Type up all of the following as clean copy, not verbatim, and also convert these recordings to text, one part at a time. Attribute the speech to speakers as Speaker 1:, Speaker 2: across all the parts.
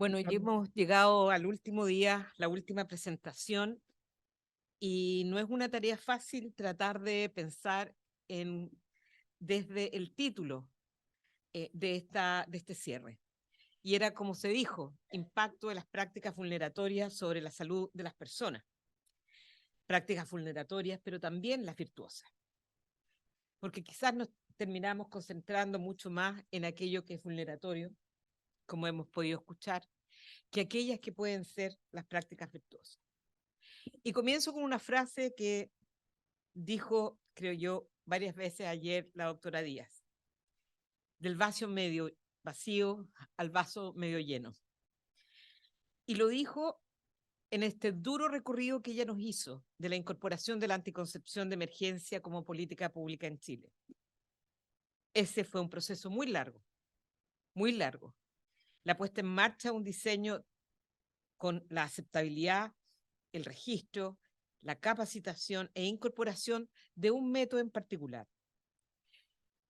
Speaker 1: Bueno, ya hemos llegado al último día, la última presentación, y no es una tarea fácil tratar de pensar en, desde el título de este cierre. Y era, como se dijo, impacto de las prácticas vulneratorias sobre la salud de las personas. Prácticas vulneratorias, pero también las virtuosas. Porque quizás nos terminamos concentrando mucho más en aquello que es vulneratorio, como hemos podido escuchar, que aquellas que pueden ser las prácticas virtuosas. Y comienzo con una frase que dijo, creo yo, varias veces ayer la doctora Díaz, del vaso medio vacío al vaso medio lleno. Y lo dijo en este duro recorrido que ella nos hizo de la incorporación de la anticoncepción de emergencia como política pública en Chile. Ese fue un proceso muy largo, muy largo. La puesta en marcha de un diseño con la aceptabilidad, el registro, la capacitación e incorporación de un método en particular.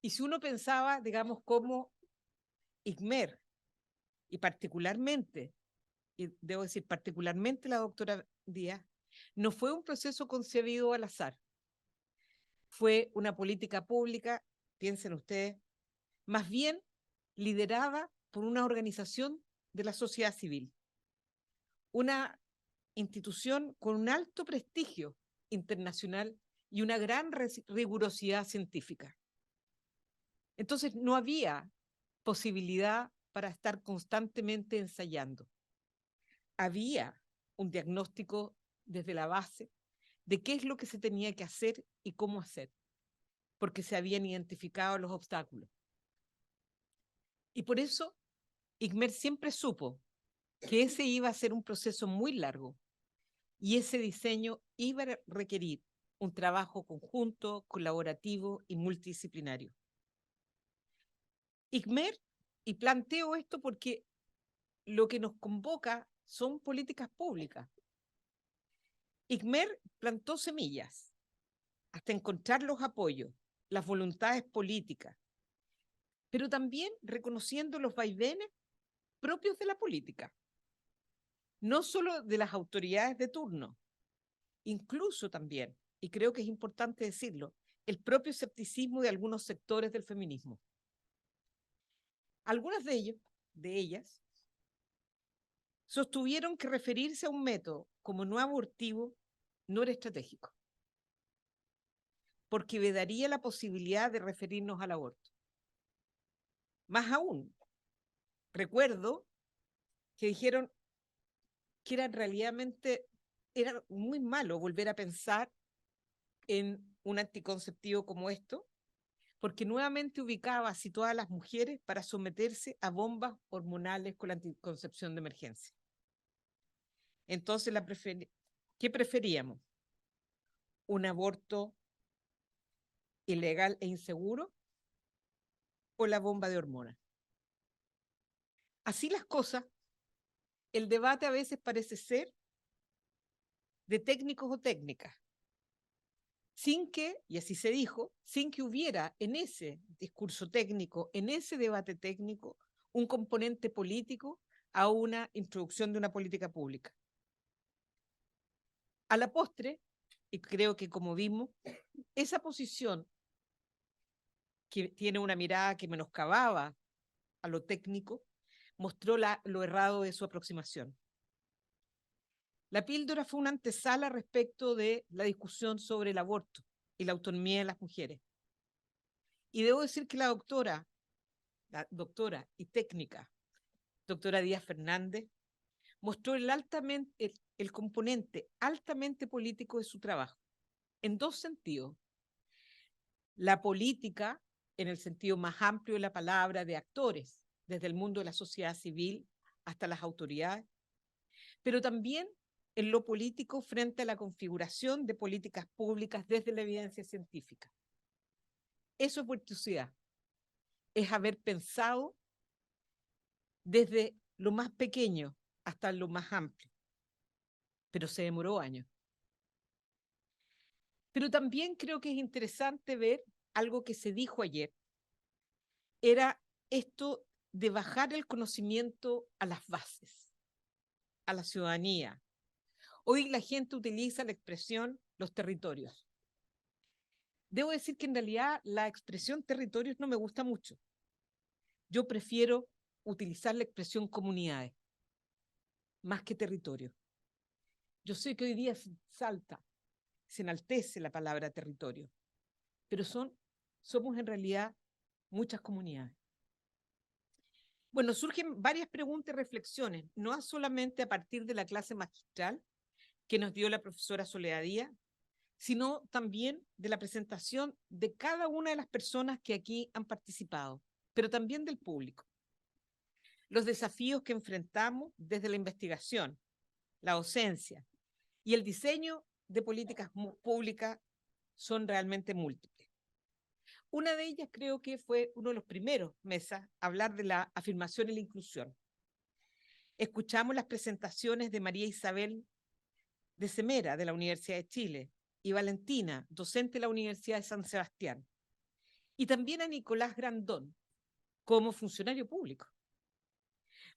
Speaker 1: Y si uno pensaba, digamos, cómo ICMER, y particularmente, y debo decir particularmente la doctora Díaz, no fue un proceso concebido al azar, fue una política pública, piensen ustedes, más bien liderada por una organización de la sociedad civil, una institución con un alto prestigio internacional y una gran rigurosidad científica. Entonces no había posibilidad para estar constantemente ensayando. Había un diagnóstico desde la base de qué es lo que se tenía que hacer y cómo hacer, porque se habían identificado los obstáculos. Y por eso ICMER siempre supo que ese iba a ser un proceso muy largo y ese diseño iba a requerir un trabajo conjunto, colaborativo y multidisciplinario. ICMER, y planteo esto porque lo que nos convoca son políticas públicas. ICMER plantó semillas hasta encontrar los apoyos, las voluntades políticas, pero también reconociendo los vaivenes propios de la política, no solo de las autoridades de turno, incluso también, y creo que es importante decirlo, el propio escepticismo de algunos sectores del feminismo. Algunas de ellas, sostuvieron que referirse a un método como no abortivo no era estratégico, porque vedaría la posibilidad de referirnos al aborto. Más aún, recuerdo que dijeron que era muy malo volver a pensar en un anticonceptivo como esto, porque nuevamente ubicaba a todas las mujeres para someterse a bombas hormonales con la anticoncepción de emergencia. Entonces, ¿qué preferíamos? ¿Un aborto ilegal e inseguro o la bomba de hormonas? Así las cosas, el debate a veces parece ser de técnicos o técnicas, sin que, y así se dijo, sin que hubiera en ese discurso técnico, en ese debate técnico, un componente político a una introducción de una política pública. A la postre, y creo que como vimos, esa posición que tiene una mirada que menoscababa a lo técnico, mostró lo errado de su aproximación. La píldora fue una antesala respecto de la discusión sobre el aborto y la autonomía de las mujeres. Y debo decir que la doctora y técnica, doctora Díaz Fernández, mostró el componente altamente político de su trabajo, en dos sentidos. La política, en el sentido más amplio de la palabra, de actores, desde el mundo de la sociedad civil hasta las autoridades, pero también en lo político frente a la configuración de políticas públicas desde la evidencia científica. Eso es virtuosidad, es haber pensado desde lo más pequeño hasta lo más amplio, pero se demoró años. Pero también creo que es interesante ver algo que se dijo ayer, era esto de bajar el conocimiento a las bases, a la ciudadanía. Hoy la gente utiliza la expresión los territorios. Debo decir que en realidad la expresión territorios no me gusta mucho. Yo prefiero utilizar la expresión comunidades, más que territorio. Yo sé que hoy día se enaltece la palabra territorio, pero somos en realidad muchas comunidades. Bueno, surgen varias preguntas y reflexiones, no solamente a partir de la clase magistral que nos dio la profesora Soledad Díaz, sino también de la presentación de cada una de las personas que aquí han participado, pero también del público. Los desafíos que enfrentamos desde la investigación, la docencia y el diseño de políticas públicas son realmente múltiples. Una de ellas creo que fue uno de los primeros mesas a hablar de la afirmación y la inclusión. Escuchamos las presentaciones de María Isabel de Semera, de la Universidad de Chile, y Valentina, docente de la Universidad de San Sebastián, y también a Nicolás Grandón, como funcionario público.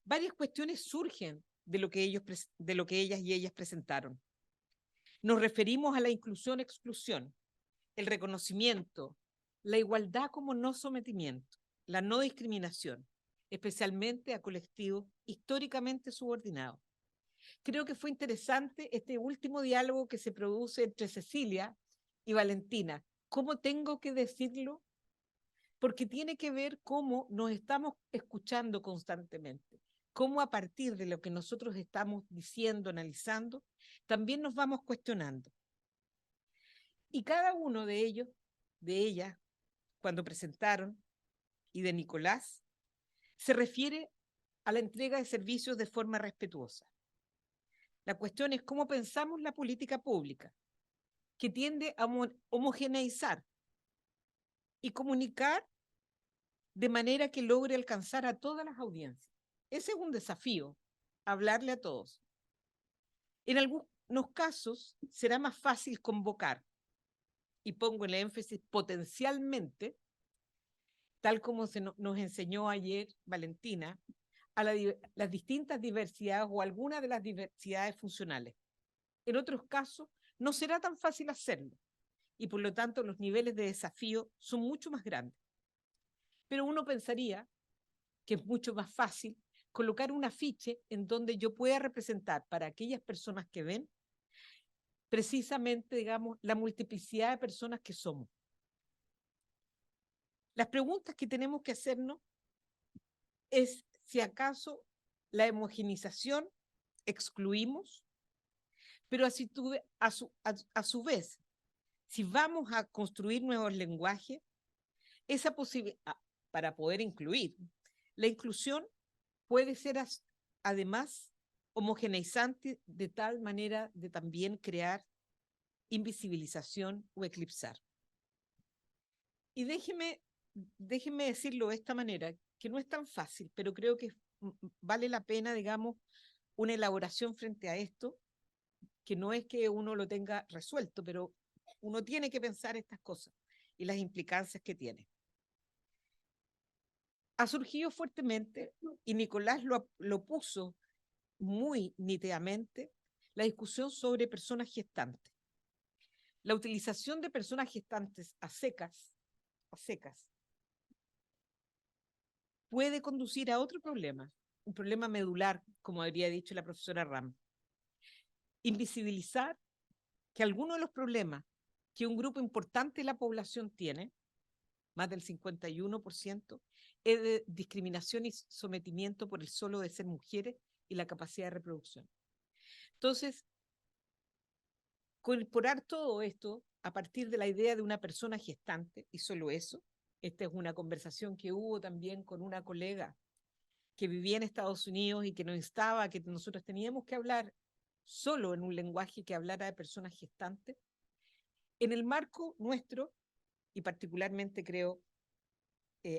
Speaker 1: Varias cuestiones surgen de lo que ellas y ellas presentaron. Nos referimos a la inclusión-exclusión, el reconocimiento, la igualdad como no sometimiento, la no discriminación, especialmente a colectivos históricamente subordinados. Creo que fue interesante este último diálogo que se produce entre Cecilia y Valentina. ¿Cómo tengo que decirlo? Porque tiene que ver cómo nos estamos escuchando constantemente, cómo a partir de lo que nosotros estamos diciendo, analizando, también nos vamos cuestionando. Y cada uno de ellos, de ellas, cuando presentaron, y de Nicolás, se refiere a la entrega de servicios de forma respetuosa. La cuestión es cómo pensamos la política pública, que tiende a homogeneizar y comunicar de manera que logre alcanzar a todas las audiencias. Ese es un desafío, hablarle a todos. En algunos casos será más fácil convocar, y pongo el énfasis potencialmente, tal como nos enseñó ayer Valentina, a las distintas diversidades o algunas de las diversidades funcionales. En otros casos, no será tan fácil hacerlo y por lo tanto los niveles de desafío son mucho más grandes. Pero uno pensaría que es mucho más fácil colocar un afiche en donde yo pueda representar para aquellas personas que ven precisamente, digamos, la multiplicidad de personas que somos. Las preguntas que tenemos que hacernos es si acaso la homogeneización excluimos, pero a su vez, si vamos a construir nuevos lenguajes, esa posibilidad, para poder incluir, la inclusión puede ser además homogeneizante de tal manera de también crear invisibilización o eclipsar. Y déjeme decirlo de esta manera, que no es tan fácil, pero creo que vale la pena, digamos, una elaboración frente a esto, que no es que uno lo tenga resuelto, pero uno tiene que pensar estas cosas y las implicancias que tiene. Ha surgido fuertemente, y Nicolás lo puso muy nítidamente, la discusión sobre personas gestantes. La utilización de personas gestantes a secas, puede conducir a otro problema, un problema medular, como habría dicho la profesora Ram. Invisibilizar que algunos de los problemas que un grupo importante de la población tiene, más del 51%, es de discriminación y sometimiento por el solo de ser mujeres y la capacidad de reproducción. Entonces, incorporar todo esto a partir de la idea de una persona gestante, y solo eso, esta es una conversación que hubo también con una colega que vivía en Estados Unidos y que nos instaba a que nosotros teníamos que hablar solo en un lenguaje que hablara de personas gestantes. En el marco nuestro, y particularmente creo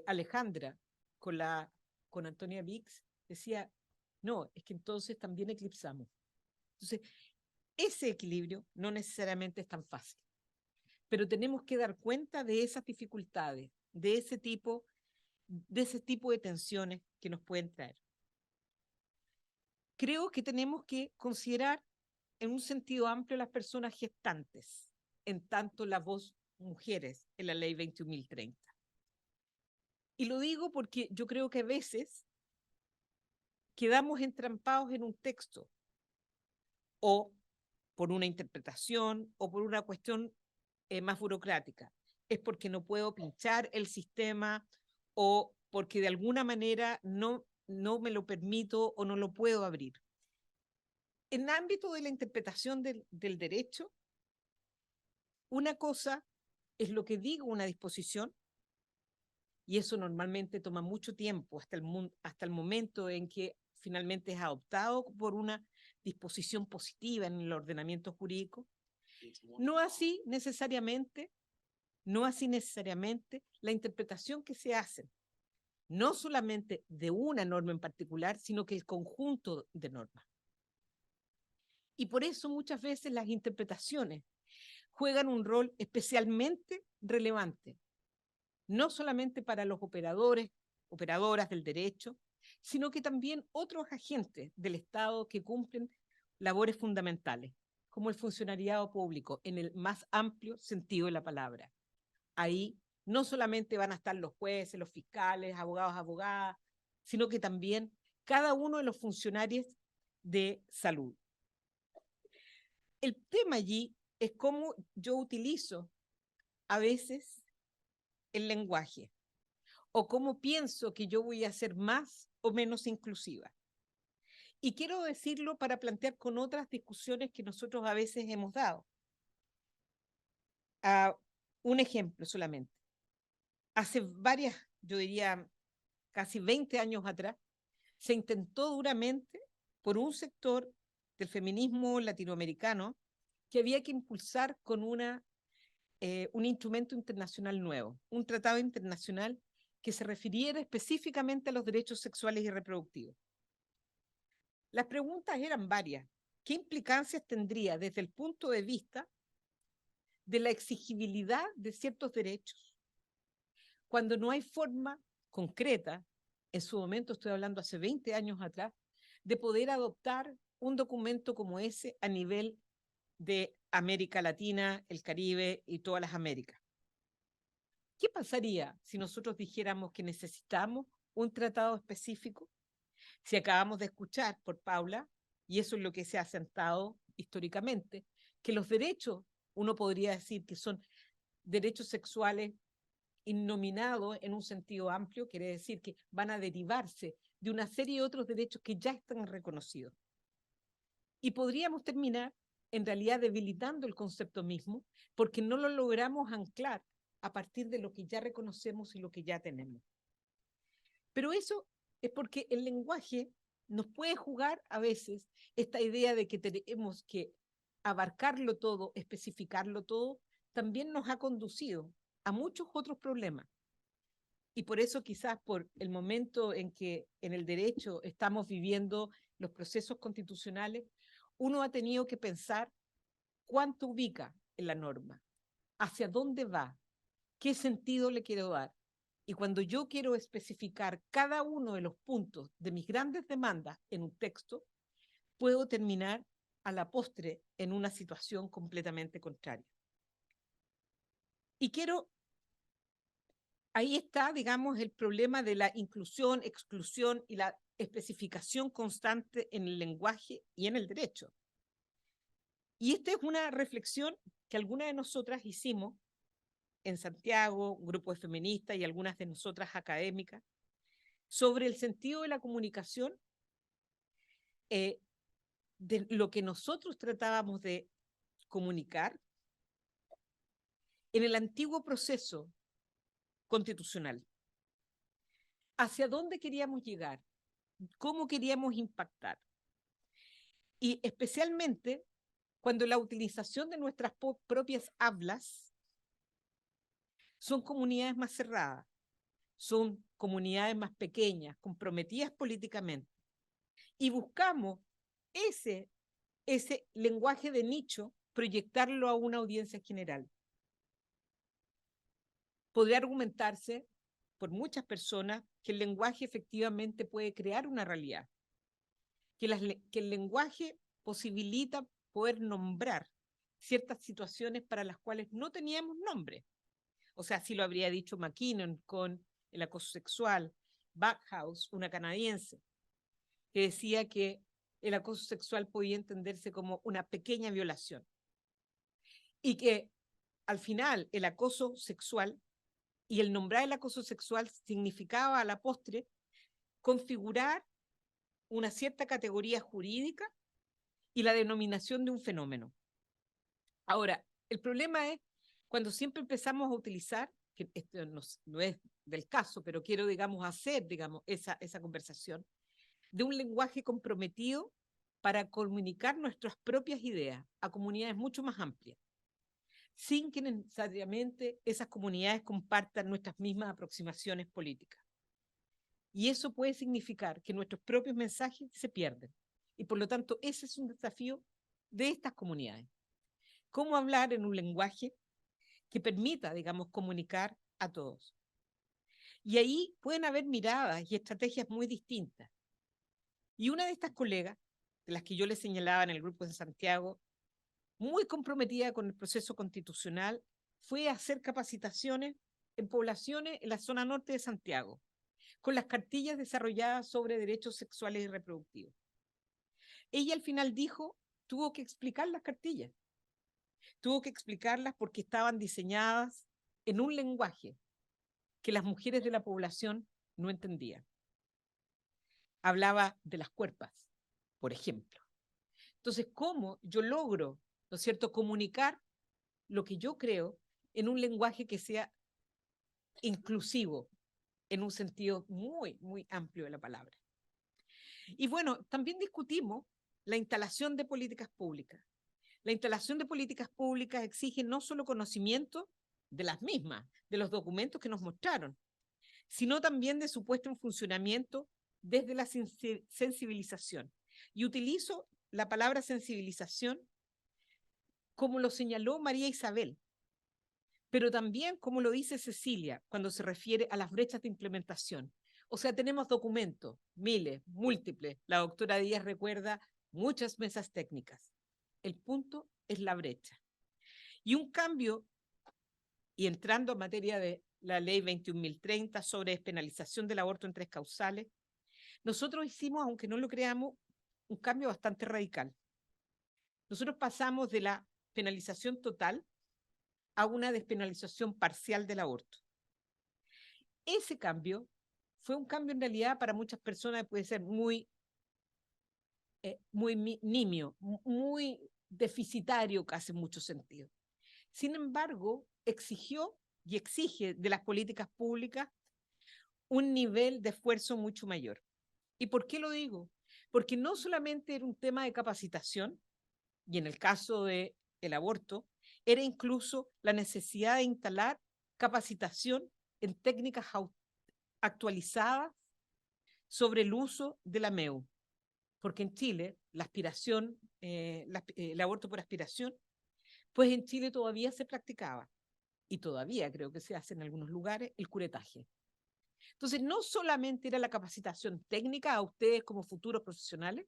Speaker 1: Alejandra con Antonia Vix, decía, no, es que entonces también eclipsamos. Entonces, ese equilibrio no necesariamente es tan fácil, pero tenemos que dar cuenta de esas dificultades, de ese tipo de ese tipo de tensiones que nos pueden traer. Creo que tenemos que considerar en un sentido amplio las personas gestantes, en tanto la voz mujeres en la ley 21.030. Y lo digo porque yo creo que a veces quedamos entrampados en un texto o por una interpretación o por una cuestión más burocrática. Es porque no puedo pinchar el sistema o porque de alguna manera no me lo permito o no lo puedo abrir. En el ámbito de la interpretación del derecho, una cosa es lo que digo una disposición, y eso normalmente toma mucho tiempo hasta el momento en que finalmente es adoptado por una disposición positiva en el ordenamiento jurídico. No así necesariamente la interpretación que se hace, no solamente de una norma en particular, sino que el conjunto de normas. Y por eso muchas veces las interpretaciones juegan un rol especialmente relevante, no solamente para los operadoras del derecho, sino que también otros agentes del Estado que cumplen labores fundamentales, como el funcionariado público, en el más amplio sentido de la palabra. Ahí no solamente van a estar los jueces, los fiscales, abogados, abogadas, sino que también cada uno de los funcionarios de salud. El tema allí es cómo yo utilizo a veces el lenguaje o cómo pienso que yo voy a ser más o menos inclusiva. Y quiero decirlo para plantear con otras discusiones que nosotros a veces hemos dado. Un ejemplo solamente. Hace yo diría casi 20 años atrás, se intentó duramente por un sector del feminismo latinoamericano que había que impulsar con un instrumento internacional nuevo, un tratado internacional que se refiriera específicamente a los derechos sexuales y reproductivos. Las preguntas eran varias. ¿Qué implicancias tendría desde el punto de vista de la exigibilidad de ciertos derechos cuando no hay forma concreta, en su momento estoy hablando hace 20 años atrás, de poder adoptar un documento como ese a nivel de América Latina, el Caribe y todas las Américas? ¿Qué pasaría si nosotros dijéramos que necesitamos un tratado específico? Si acabamos de escuchar por Paula, y eso es lo que se ha sentado históricamente, que los derechos, uno podría decir que son derechos sexuales innominados en un sentido amplio, quiere decir que van a derivarse de una serie de otros derechos que ya están reconocidos. Y podríamos terminar en realidad debilitando el concepto mismo porque no lo logramos anclar a partir de lo que ya reconocemos y lo que ya tenemos. Pero eso es porque el lenguaje nos puede jugar a veces esta idea de que tenemos que abarcarlo todo, especificarlo todo, también nos ha conducido a muchos otros problemas. Y por eso quizás por el momento en que en el derecho estamos viviendo los procesos constitucionales, uno ha tenido que pensar cuánto ubica en la norma, hacia dónde va, qué sentido le quiero dar. Y cuando yo quiero especificar cada uno de los puntos de mis grandes demandas en un texto, puedo terminar a la postre en una situación completamente contraria. Y ahí está, digamos, el problema de la inclusión, exclusión y la especificación constante en el lenguaje y en el derecho. Y esta es una reflexión que algunas de nosotras hicimos en Santiago, un grupo de feministas y algunas de nosotras académicas, sobre el sentido de la comunicación, de lo que nosotros tratábamos de comunicar en el antiguo proceso constitucional. ¿Hacia dónde queríamos llegar? ¿Cómo queríamos impactar? Y especialmente cuando la utilización de nuestras propias hablas son comunidades más cerradas, son comunidades más pequeñas, comprometidas políticamente. Y buscamos ese lenguaje de nicho, proyectarlo a una audiencia general. Podría argumentarse por muchas personas que el lenguaje efectivamente puede crear una realidad, que el lenguaje posibilita poder nombrar ciertas situaciones para las cuales no teníamos nombre. O sea, así lo habría dicho McKinnon con el acoso sexual, Backhouse, una canadiense, que decía que el acoso sexual podía entenderse como una pequeña violación y que al final el acoso sexual y el nombrar el acoso sexual significaba a la postre configurar una cierta categoría jurídica y la denominación de un fenómeno. Ahora, el problema es cuando siempre empezamos a utilizar, que esto no es del caso, pero quiero, digamos, hacer, digamos, esa conversación, de un lenguaje comprometido para comunicar nuestras propias ideas a comunidades mucho más amplias, sin que necesariamente esas comunidades compartan nuestras mismas aproximaciones políticas. Y eso puede significar que nuestros propios mensajes se pierden. Y por lo tanto, ese es un desafío de estas comunidades. ¿Cómo hablar en un lenguaje que permita, digamos, comunicar a todos? Y ahí pueden haber miradas y estrategias muy distintas. Y una de estas colegas, de las que yo les señalaba en el grupo de Santiago, muy comprometida con el proceso constitucional, fue a hacer capacitaciones en poblaciones en la zona norte de Santiago, con las cartillas desarrolladas sobre derechos sexuales y reproductivos. Ella al final dijo, tuvo que explicar las cartillas, tuvo que explicarlas porque estaban diseñadas en un lenguaje que las mujeres de la población no entendían. Hablaba de las cuerpas, por ejemplo. Entonces, ¿cómo yo logro, ¿no es cierto?, comunicar lo que yo creo en un lenguaje que sea inclusivo, en un sentido muy, muy amplio de la palabra? Y bueno, también discutimos la instalación de políticas públicas. La instalación de políticas públicas exige no solo conocimiento de las mismas, de los documentos que nos mostraron, sino también de su puesta en funcionamiento desde la sensibilización. Y utilizo la palabra sensibilización como lo señaló María Isabel, pero también como lo dice Cecilia cuando se refiere a las brechas de implementación. O sea, tenemos documentos, miles, múltiples. La doctora Díaz recuerda muchas mesas técnicas. El punto es la brecha. Y un cambio, y entrando en materia de la ley 21.030 sobre despenalización del aborto en 3 causales, nosotros hicimos, aunque no lo creamos, un cambio bastante radical. Nosotros pasamos de la penalización total a una despenalización parcial del aborto. Ese cambio fue un cambio en realidad para muchas personas puede ser muy nimio, muy deficitario casi en muchos sentidos. Sin embargo, exigió y exige de las políticas públicas un nivel de esfuerzo mucho mayor. ¿Y por qué lo digo? Porque no solamente era un tema de capacitación, y en el caso del aborto, era incluso la necesidad de instalar capacitación en técnicas actualizadas sobre el uso de la MEU. Porque en Chile, la aspiración, el aborto por aspiración, pues en Chile todavía se practicaba, y todavía creo que se hace en algunos lugares, el curetaje. Entonces, no solamente era la capacitación técnica a ustedes como futuros profesionales,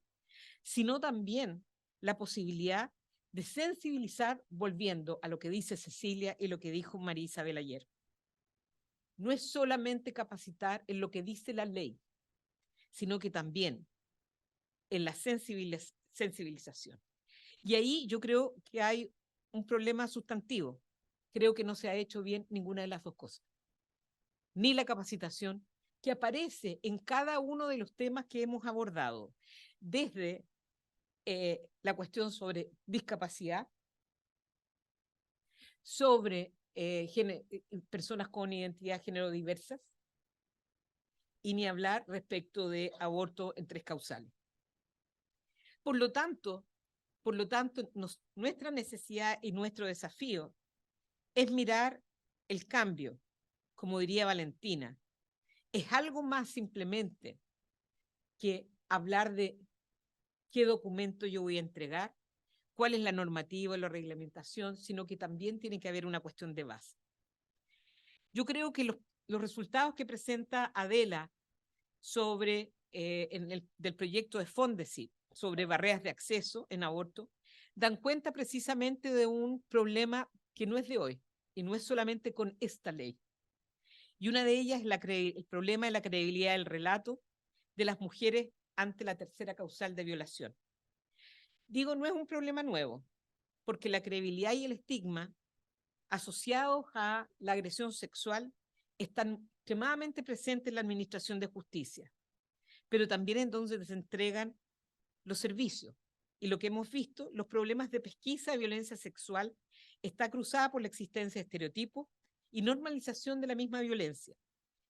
Speaker 1: sino también la posibilidad de sensibilizar, volviendo a lo que dice Cecilia y lo que dijo María Isabel ayer. No es solamente capacitar en lo que dice la ley, sino que también en la sensibilización. Y ahí yo creo que hay un problema sustantivo. Creo que no se ha hecho bien ninguna de las dos cosas. Ni la capacitación que aparece en cada uno de los temas que hemos abordado, desde la cuestión sobre discapacidad, sobre personas con identidad de género diversas, y ni hablar respecto de aborto en 3 causales. Por lo tanto, nuestra necesidad y nuestro desafío es mirar el cambio, como diría Valentina. Es algo más simplemente que hablar de qué documento yo voy a entregar, cuál es la normativa, la reglamentación, sino que también tiene que haber una cuestión de base. Yo creo que los resultados que presenta Adela sobre del proyecto de Fondesit sobre barreras de acceso en aborto dan cuenta precisamente de un problema que no es de hoy y no es solamente con esta ley. Y una de ellas es el problema de la credibilidad del relato de las mujeres ante la tercera causal de violación. Digo, no es un problema nuevo, porque la credibilidad y el estigma asociados a la agresión sexual están extremadamente presentes en la administración de justicia, pero también en donde se entregan los servicios. Y lo que hemos visto, los problemas de pesquisa de violencia sexual está cruzada por la existencia de estereotipos y normalización de la misma violencia.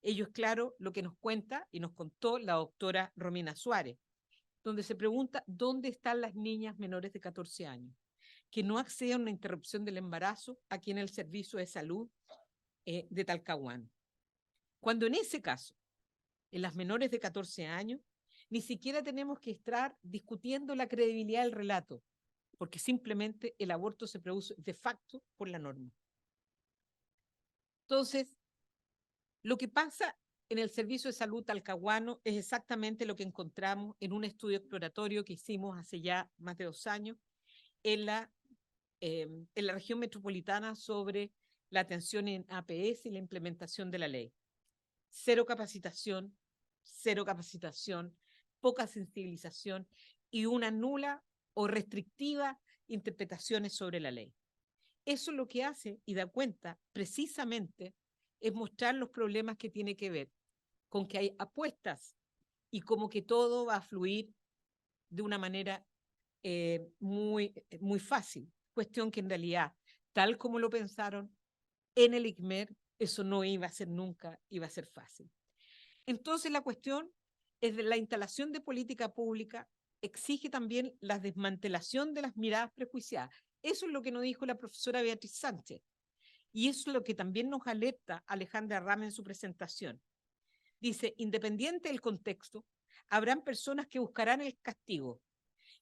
Speaker 1: Ello es claro lo que nos cuenta y nos contó la doctora Romina Suárez, donde se pregunta dónde están las niñas menores de 14 años que no acceden a una interrupción del embarazo aquí en el Servicio de Salud de Talcahuano. Cuando en ese caso, en las menores de 14 años, ni siquiera tenemos que estar discutiendo la credibilidad del relato, porque simplemente el aborto se produce de facto por la norma. Entonces, lo que pasa en el Servicio de Salud Talcahuano es exactamente lo que encontramos en un estudio exploratorio que hicimos hace ya más de 2 años en la región metropolitana sobre la atención en APS y la implementación de la ley. Cero capacitación, poca sensibilización y una nula o restrictiva interpretaciones sobre la ley. Eso lo que hace y da cuenta precisamente es mostrar los problemas que tiene que ver con que hay apuestas y como que todo va a fluir de una manera muy fácil, cuestión que en realidad, tal como lo pensaron en el ICMER, eso no iba a ser nunca, iba a ser fácil. Entonces la cuestión es de la instalación de política pública exige también la desmantelación de las miradas prejuiciadas. Eso es lo que nos dijo la profesora Beatriz Sánchez. Y eso es lo que también nos alerta Alejandra Rama en su presentación. Dice, independiente del contexto, habrán personas que buscarán el castigo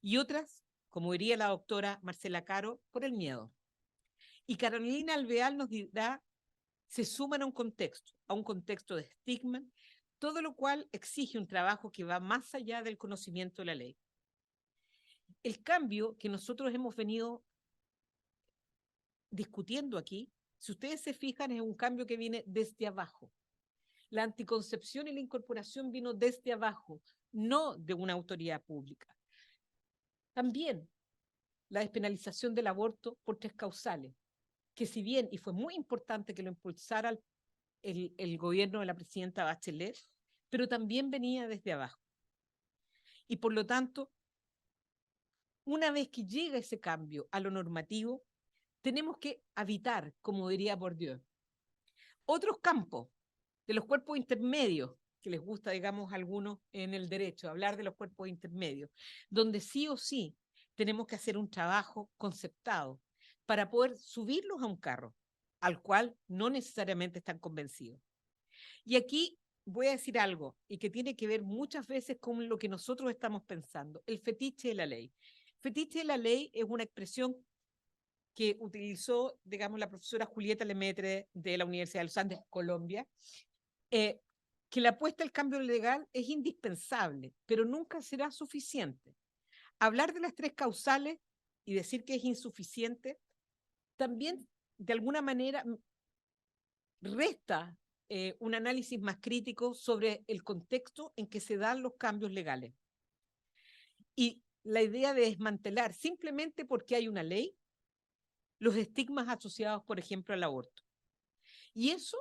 Speaker 1: y otras, como diría la doctora Marcela Caro, por el miedo. Y Carolina Alvear nos dirá, se suman a un contexto de estigma, todo lo cual exige un trabajo que va más allá del conocimiento de la ley. El cambio que nosotros hemos venido discutiendo aquí, si ustedes se fijan, es un cambio que viene desde abajo. La anticoncepción y la incorporación vino desde abajo, no de una autoridad pública. También la despenalización del aborto por 3 causales, que si bien, y fue muy importante que lo impulsara el gobierno de la presidenta Bachelet, pero también venía desde abajo. Y por lo tanto, una vez que llega ese cambio a lo normativo, tenemos que habitar, como diría Bourdieu, otros campos de los cuerpos intermedios, que les gusta, digamos, a algunos en el derecho, hablar de los cuerpos intermedios, donde sí o sí tenemos que hacer un trabajo conceptado para poder subirlos a un carro, al cual no necesariamente están convencidos. Y aquí voy a decir algo, y que tiene que ver muchas veces con lo que nosotros estamos pensando, el fetiche de la ley. Fetiche de la ley es una expresión que utilizó, digamos, la profesora Julieta Lemaitre de la Universidad de los Andes, Colombia, que la apuesta al cambio legal es indispensable, pero nunca será suficiente. Hablar de las 3 causales y decir que es insuficiente, también de alguna manera resta un análisis más crítico sobre el contexto en que se dan los cambios legales. Y la idea de desmantelar simplemente porque hay una ley los estigmas asociados, por ejemplo, al aborto. Y eso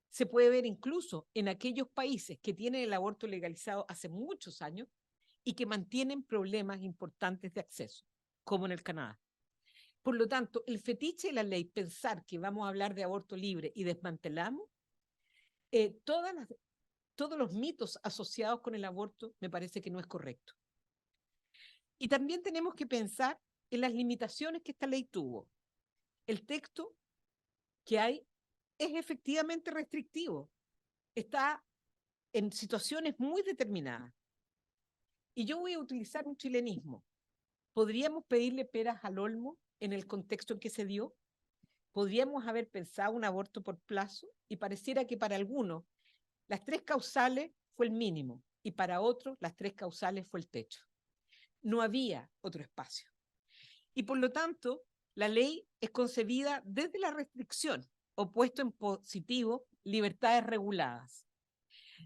Speaker 1: se puede ver incluso en aquellos países que tienen el aborto legalizado hace muchos años y que mantienen problemas importantes de acceso, como en el Canadá. Por lo tanto, el fetiche de la ley, pensar que vamos a hablar de aborto libre y desmantelamos, todos los mitos asociados con el aborto, me parece que no es correcto. Y también tenemos que pensar en las limitaciones que esta ley tuvo. El texto que hay es efectivamente restrictivo. Está en situaciones muy determinadas. Y yo voy a utilizar un chilenismo. ¿Podríamos pedirle peras al olmo en el contexto en que se dio? Podríamos haber pensado un aborto por plazo y pareciera que para algunos las 3 causales fue el mínimo y para otros las 3 causales fue el techo. No había otro espacio. Y por lo tanto, la ley es concebida desde la restricción, opuesto en positivo, libertades reguladas.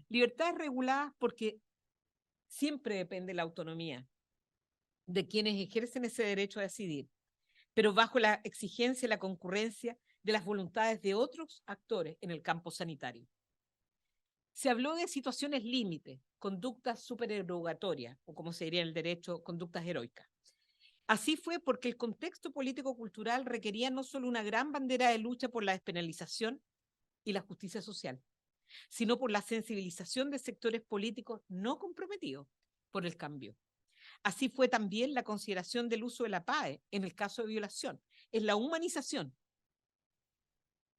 Speaker 1: Libertades reguladas porque siempre depende la autonomía de quienes ejercen ese derecho a decidir, pero bajo la exigencia y la concurrencia de las voluntades de otros actores en el campo sanitario. Se habló de situaciones límite, conductas supererogatorias, o como se diría en el derecho, conductas heroicas. Así fue porque el contexto político-cultural requería no solo una gran bandera de lucha por la despenalización y la justicia social, sino por la sensibilización de sectores políticos no comprometidos por el cambio. Así fue también la consideración del uso de la PAE en el caso de violación, es la humanización.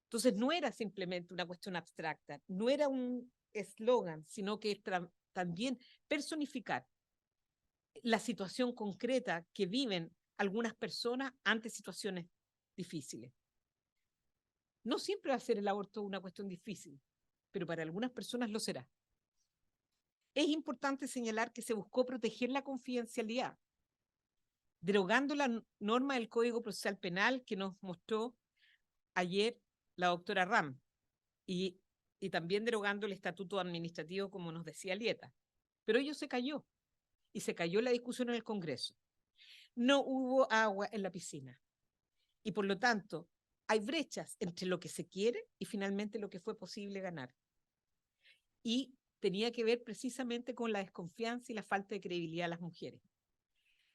Speaker 1: Entonces no era simplemente una cuestión abstracta, no era un eslogan, sino que también personificar la situación concreta que viven algunas personas ante situaciones difíciles. No siempre va a ser el aborto una cuestión difícil, pero para algunas personas lo será. Es importante señalar que se buscó proteger la confidencialidad, derogando la norma del Código Procesal Penal que nos mostró ayer la doctora Ram, y también derogando el estatuto administrativo, como nos decía Lieta. Pero ello se cayó, y se cayó la discusión en el Congreso. No hubo agua en la piscina, y por lo tanto hay brechas entre lo que se quiere y finalmente lo que fue posible ganar. Y tenía que ver precisamente con la desconfianza y la falta de credibilidad de las mujeres.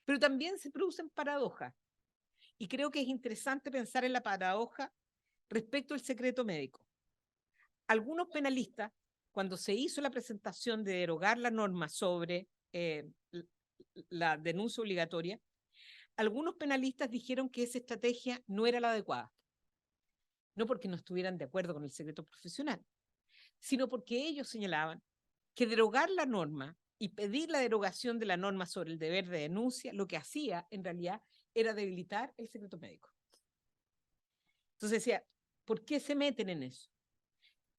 Speaker 1: Pero también se producen paradojas, y creo que es interesante pensar en la paradoja respecto al secreto médico. Algunos penalistas, cuando se hizo la presentación de derogar la norma sobre la denuncia obligatoria, algunos penalistas dijeron que esa estrategia no era la adecuada. No porque no estuvieran de acuerdo con el secreto profesional, sino porque ellos señalaban que derogar la norma y pedir la derogación de la norma sobre el deber de denuncia, lo que hacía en realidad era debilitar el secreto médico. Entonces decía, ¿por qué se meten en eso?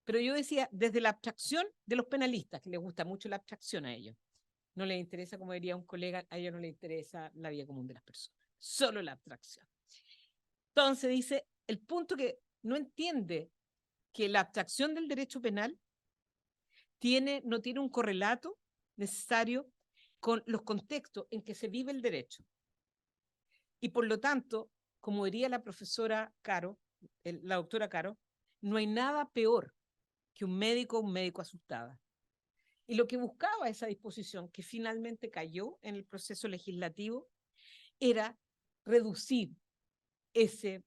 Speaker 1: Pero yo decía, desde la abstracción de los penalistas, que les gusta mucho la abstracción a ellos. No les interesa, como diría un colega, a ellos no les interesa la vida común de las personas, solo la abstracción. Entonces dice, el punto que no entiende que la abstracción del derecho penal no tiene un correlato necesario con los contextos en que se vive el derecho. Y por lo tanto, como diría la profesora Caro, la doctora Caro, no hay nada peor que un médico asustada. Y lo que buscaba esa disposición, que finalmente cayó en el proceso legislativo, era reducir ese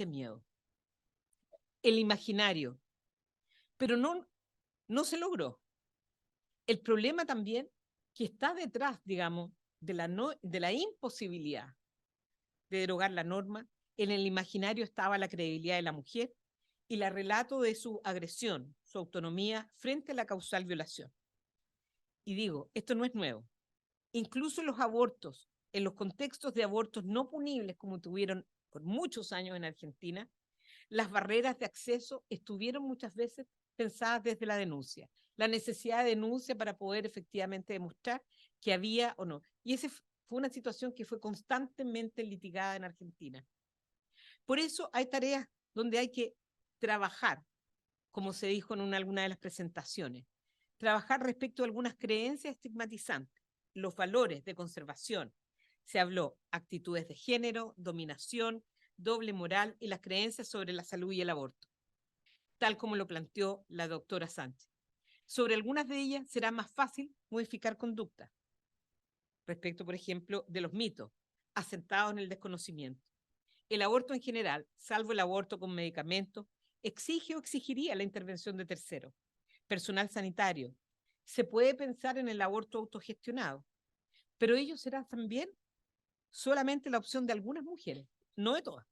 Speaker 1: miedo, el imaginario. Pero no se logró. El problema también que está detrás, digamos, de la imposibilidad de derogar la norma, en el imaginario estaba la credibilidad de la mujer y el relato de su agresión, su autonomía frente a la causal violación. Y digo, esto no es nuevo. Incluso los abortos, en los contextos de abortos no punibles como tuvieron por muchos años en Argentina, las barreras de acceso estuvieron muchas veces pensadas desde la denuncia, la necesidad de denuncia para poder efectivamente demostrar que había o no. Y esa fue una situación que fue constantemente litigada en Argentina. Por eso hay tareas donde hay que trabajar, como se dijo en alguna de las presentaciones, trabajar respecto a algunas creencias estigmatizantes, los valores de conservación. Se habló actitudes de género, dominación, doble moral y las creencias sobre la salud y el aborto, tal como lo planteó la doctora Sánchez. Sobre algunas de ellas será más fácil modificar conducta, respecto, por ejemplo, de los mitos asentados en el desconocimiento. El aborto en general, salvo el aborto con medicamentos, exige o exigiría la intervención de terceros, personal sanitario. Se puede pensar en el aborto autogestionado, pero ello será también solamente la opción de algunas mujeres, no de todas.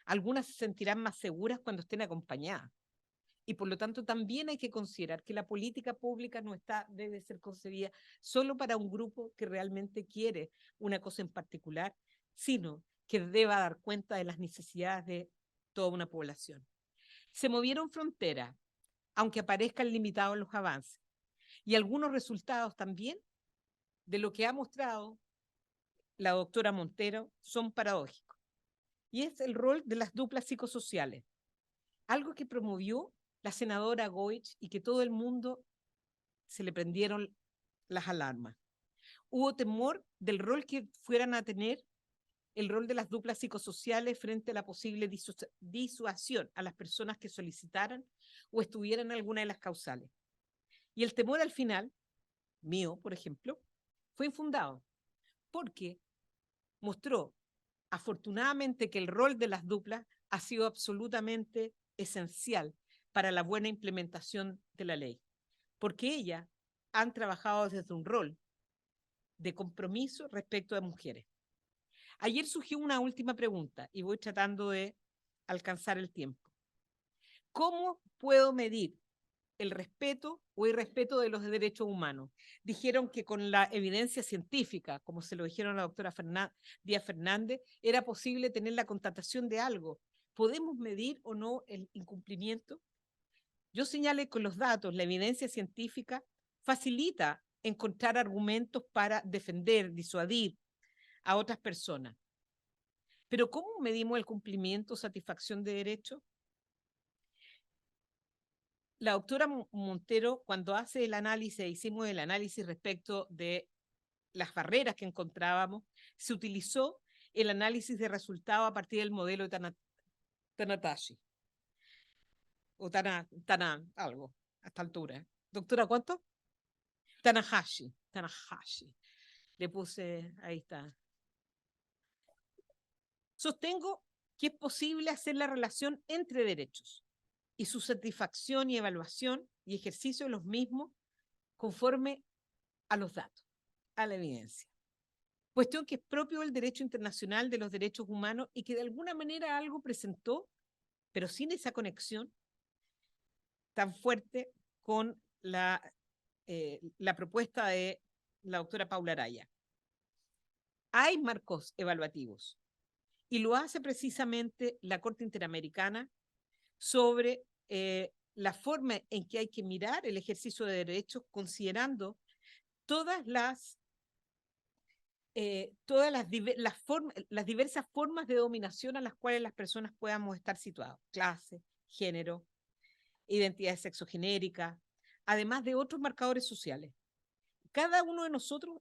Speaker 1: Algunas se sentirán más seguras cuando estén acompañadas. Y por lo tanto también hay que considerar que la política pública no debe ser concebida solo para un grupo que realmente quiere una cosa en particular, sino que deba dar cuenta de las necesidades de toda una población. Se movieron fronteras, aunque aparezcan limitados los avances. Y algunos resultados también de lo que ha mostrado la doctora Montero son paradójicos. Y es el rol de las duplas psicosociales, algo que promovió la senadora Goich y que todo el mundo se le prendieron las alarmas. Hubo temor del rol que fueran a tener el rol de las duplas psicosociales frente a la posible disuasión a las personas que solicitaran o estuvieran en alguna de las causales. Y el temor al final, mío, por ejemplo, fue infundado, porque mostró afortunadamente que el rol de las duplas ha sido absolutamente esencial para la buena implementación de la ley, porque ellas han trabajado desde un rol de compromiso respecto a mujeres. Ayer surgió una última pregunta y voy tratando de alcanzar el tiempo. ¿Cómo puedo medir el respeto o irrespeto de los derechos humanos? Dijeron que con la evidencia científica, como se lo dijeron a la doctora Díaz Fernández, era posible tener la constatación de algo. ¿Podemos medir o no el incumplimiento? Yo señalé con los datos, la evidencia científica facilita encontrar argumentos para defender, disuadir a otras personas. Pero ¿cómo medimos el cumplimiento o satisfacción de derechos? La doctora Montero, cuando hace el análisis, hicimos el análisis respecto de las barreras que encontrábamos, se utilizó el análisis de resultado a partir del modelo de Tanatashi, o Tana algo, a esta altura. Doctora, ¿cuánto? Tanahashi. Le puse, ahí está. Sostengo que es posible hacer la relación entre derechos y su satisfacción y evaluación y ejercicio de los mismos conforme a los datos, a la evidencia. Cuestión que es propio del derecho internacional de los derechos humanos y que de alguna manera algo presentó, pero sin esa conexión tan fuerte con la propuesta de la doctora Paula Araya. Hay marcos evaluativos y lo hace precisamente la Corte Interamericana sobre la forma en que hay que mirar el ejercicio de derechos considerando todas las las diversas formas de dominación a las cuales las personas podamos estar situadas, clase, género, identidad sexogenérica, además de otros marcadores sociales. Cada uno de nosotros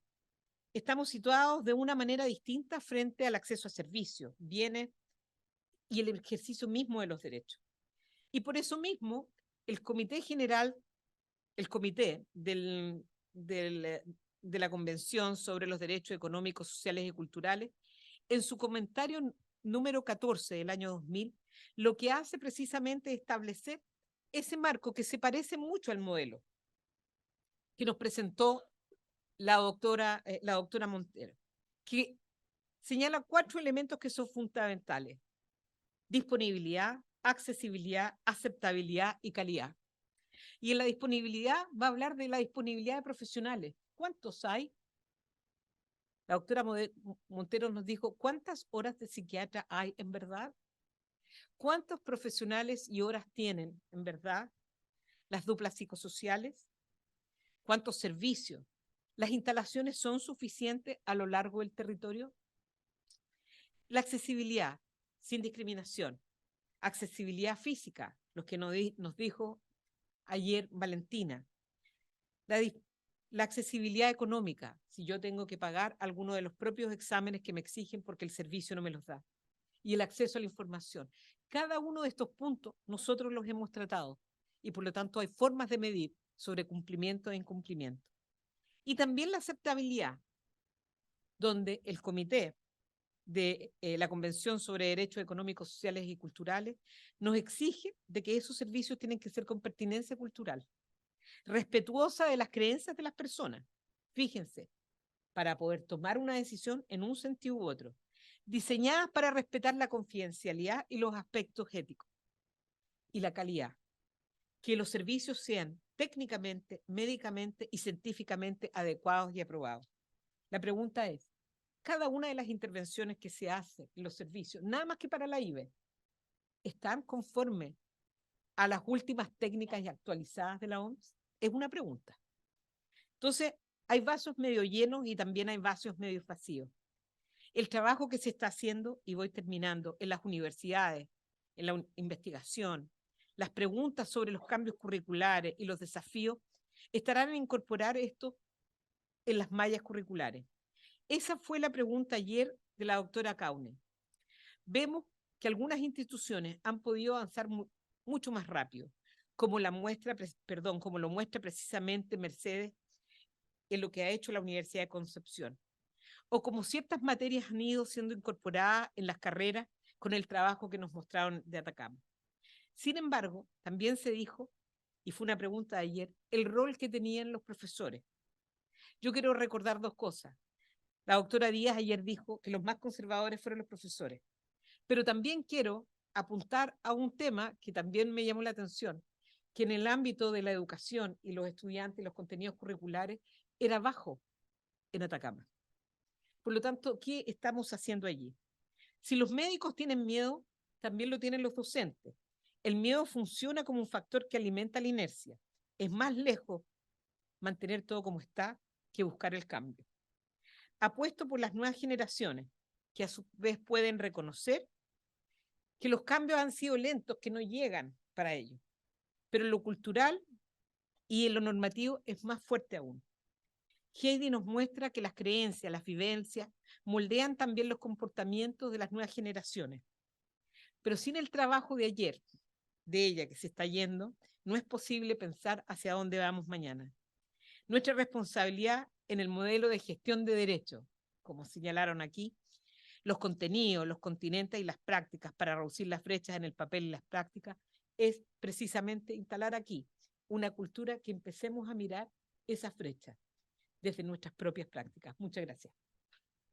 Speaker 1: estamos situados de una manera distinta frente al acceso a servicios, bienes y el ejercicio mismo de los derechos. Y por eso mismo, el Comité General, el Comité de la Convención sobre los Derechos Económicos, Sociales y Culturales, en su comentario número 14 del año 2000, lo que hace precisamente es establecer ese marco que se parece mucho al modelo que nos presentó la doctora Montero, que señala 4 elementos que son fundamentales: disponibilidad, accesibilidad, aceptabilidad y calidad. Y en la disponibilidad va a hablar de la disponibilidad de profesionales. ¿Cuántos hay? La doctora Montero nos dijo, ¿cuántas horas de psiquiatra hay en verdad? ¿Cuántos profesionales y horas tienen en verdad las duplas psicosociales? ¿Cuántos servicios? ¿Las instalaciones son suficientes a lo largo del territorio? La accesibilidad, sin discriminación. Accesibilidad física, lo que nos dijo ayer Valentina. La accesibilidad económica, si yo tengo que pagar alguno de los propios exámenes que me exigen porque el servicio no me los da. Y el acceso a la información. Cada uno de estos puntos nosotros los hemos tratado y por lo tanto hay formas de medir sobre cumplimiento e incumplimiento. Y también la aceptabilidad, donde el comité de la Convención sobre Derechos Económicos, Sociales y Culturales nos exige de que esos servicios tienen que ser con pertinencia cultural, respetuosa de las creencias de las personas. Fíjense, para poder tomar una decisión en un sentido u otro, diseñadas para respetar la confidencialidad y los aspectos éticos. Y la calidad, que los servicios sean técnicamente, médicamente y científicamente adecuados y aprobados. La pregunta es, cada una de las intervenciones que se hace en los servicios, nada más que para la IBE, están conformes a las últimas técnicas y actualizadas de la OMS? Es una pregunta. Entonces, hay vasos medio llenos y también hay vasos medio vacíos. El trabajo que se está haciendo, y voy terminando, en las universidades, en la investigación, las preguntas sobre los cambios curriculares y los desafíos, estarán en incorporar esto en las mallas curriculares. Esa fue la pregunta ayer de la doctora Caune. Vemos que algunas instituciones han podido avanzar mucho más rápido, como lo muestra precisamente Mercedes en lo que ha hecho la Universidad de Concepción, o como ciertas materias han ido siendo incorporadas en las carreras con el trabajo que nos mostraron de Atacama. Sin embargo, también se dijo, y fue una pregunta de ayer, el rol que tenían los profesores. Yo quiero recordar dos cosas. La doctora Díaz ayer dijo que los más conservadores fueron los profesores, pero también quiero apuntar a un tema que también me llamó la atención, que en el ámbito de la educación y los estudiantes y los contenidos curriculares era bajo en Atacama. Por lo tanto, ¿qué estamos haciendo allí? Si los médicos tienen miedo, también lo tienen los docentes. El miedo funciona como un factor que alimenta la inercia. Es más lejos mantener todo como está que buscar el cambio. Apuesto por las nuevas generaciones, que a su vez pueden reconocer que los cambios han sido lentos, que no llegan para ellos. Pero en lo cultural y en lo normativo es más fuerte aún. Heidi nos muestra que las creencias, las vivencias, moldean también los comportamientos de las nuevas generaciones. Pero sin el trabajo de ayer, de ella que se está yendo, no es posible pensar hacia dónde vamos mañana. Nuestra responsabilidad en el modelo de gestión de derechos, como señalaron aquí, los contenidos, los continentes y las prácticas para reducir las brechas en el papel y las prácticas, es precisamente instalar aquí una cultura que empecemos a mirar esas brechas desde nuestras propias prácticas. Muchas gracias.